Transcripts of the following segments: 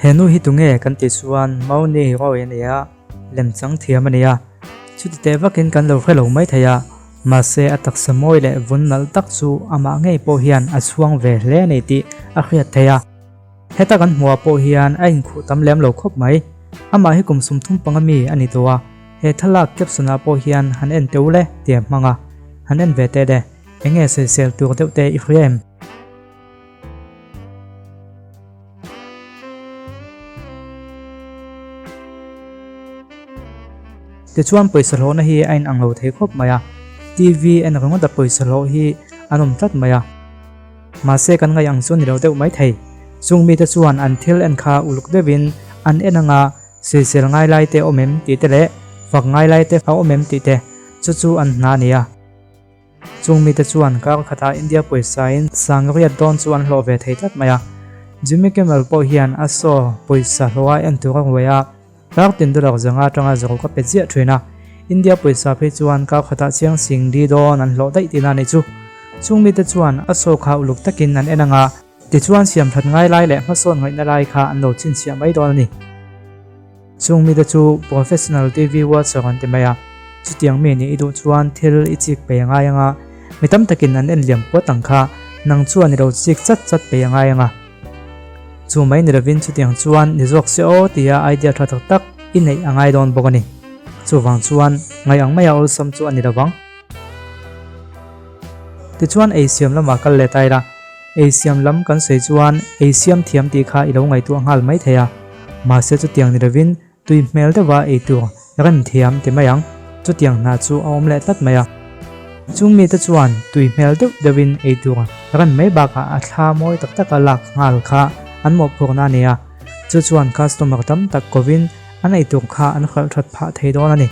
henu hi tunge kan ti chuan mau ni ro enia lem chang thiam ania chuti te vakin kan lo khelo mai thaya ma se atak samoi le vunnal tak chu ama ngei po hian a chuang ve hle nei ti a khriat thaya heta kan hmuwa po hian a in khu tam lem lo khop mai ama hi kum sum thum pangami ani towa he thalak capsuna po hian han en teule tiam manga han en ve te de enge se sel tur te i khriem te chuan poisa lo na hi ain anglo thei khop maya TV en ronga da poisa lo hi anom tat maya ma se kan ngai ang chun ni lo deuh mai thei chungmi te chuan an thil en kha uluk devin an enanga sel ngai lai te omem ti te le fak ngai lai te omem ti te chu an hna nia chungmi te chuan ka khata India poisa in sangriat don chuan hlo ve thei tat maya Jimmy Kimmel po hian aso poisa loa en tu waya tak tin dulak zanga tanga zo ka pezia thina India poisa phe chuan ka khata chiang sing di don an hlo dai tina nei chu chungmi te chuan aso kha uluk takin an enanga ti chuan siam that ngai lai le mason ngai na lai kha an lo chin siam mai don ni chungmi te chu professional TV watcher an te maya chutiang me ni idu chuan thil ichik pe nga yanga mitam takin an en liam po tangkha nang chuan ni ro chik chat pe nga yanga chu mai ni ravin chutiang chuan ni jok se o tia idea tha tak inei angai don bokani chu wang chuan ngai ang maya ol sam chu ani rawang ti chuan asiam lama kal le taira asiam lam kan sei chuan asiam thiam ti kha ilo ngai tu angal mai theya ma se chutiang ni ravin tui mel te wa e tu ran thiam ti mayang chutiang na chu om le tat maya chungmi te chuan tui mel deuh dewin e tu ran mai ba ka a thla moi tak tak lak ngal kha an mo phokna nia chu chuan customer tam tak kovin an ei tu kha an khal that pha thei don ani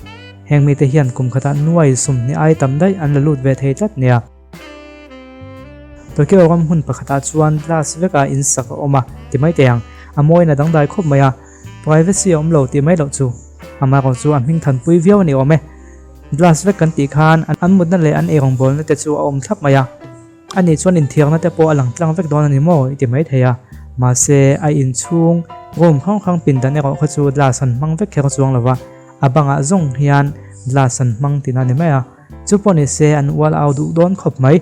hengmi te hian kum khata nuai sum ni ai tam dai an la lut ve thei tat nia to ke ogam hun pakhata chuan glass veka in sak oma ti mai teang amoi na dang dai khop maya privacy om lo ti mai lo chu ama ko chu am hing than pui viau ni ome glass vek kan ti khan an mut na le an e rong bol na te chu om thap maya ani chuan in thiang na te po alang tlang vek don ani mo ti mai theya ma se ai in chung rom khang khang pin dan e ro kha chu glass an mang vek kher chuang lawa abanga zong hian glass an mang ti na ni maya chu poni se an wal out du don khop mai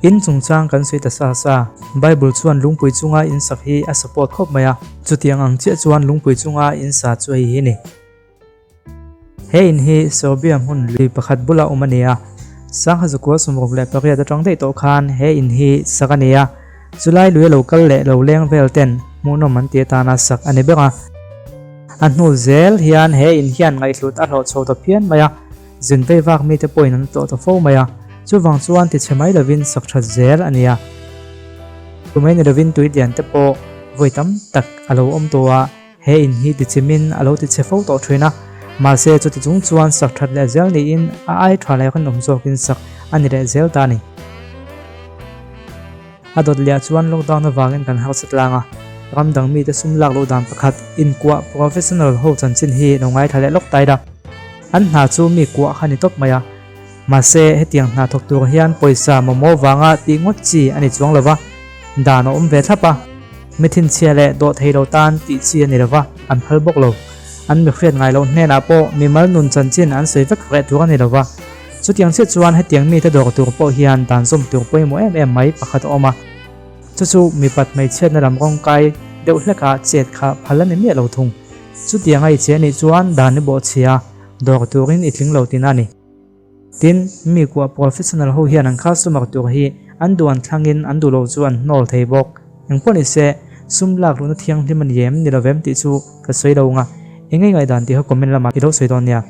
in chungchang kan sei ta sa Bible chuan lungpui chunga in sak hi a support khop maya chutiang ang che chuan lungpui chunga in sa chu hi ni he in hi sobiam hun li pakhat bula umania sang ha zuko sumrok le pakya da tang dei to khan he in hi sakania chulai lui local le lo leng vel ten muno man te ta na sak ani beka an nu zel hian he in hian ngai hlut a hlo chho to phian maya zin ve wak mi te point an to fo maya chu wang chuan ti chemai lovin sak that zel ania tumai ni lovin tui dian te po voitam tak alo om towa he in hi ti chemin alo ti chefo to thina ma se chu ti chung chuan sak that le zel ni in a ai thalai kan nom zokin sak ani re zel ta ni adot lia chuan lockdown na wangin kan house tlanga ramdang mi te sum lak lo dam pakhat in kwa professional ho chanchin hi nongai thale lok taida an na chu mi kwa khani top maya ma se hetiang na thok tur hian poisa momo wanga ti ngot chi ani chuang lawa dano ve thapa mithin chiale do theilo tan ti chi ani lawa an phal bok lo an mi khriat ngai lo hne na po mi mal nun chanchin an sei vek khre tur ani lawa chutiang se chuan hetiang mi te dor tur po hian dan som tur poi mo em mai pakhat oma chu mi pat mai chen na ram kong kai deuh hleka chet kha phalan mi lo thung chutiang ai che ni chuan dan ni bo chia dor turin itling lo tinani tin mi kwa professional ho hian an customer tur hi an duan thlangin an du lo chuan nol thei bok engponi se sumlak lu na thiang hlim an yem ni lovem ti chu ka soi lo nga engai ngai dan ti ho comment lama ilo soi don nia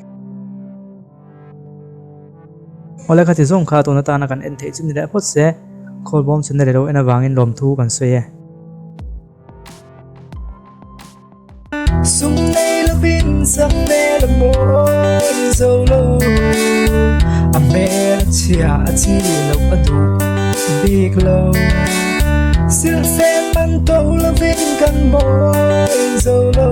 ola khati zong kha to na ta na kan en thei chin ni da phot se khol bom chen ne ro ena wangin lom thu kan soi e sum nei la bin sang ne la mo solo Amel chia chi lo adu big low sil sen man to la vin kan boy solo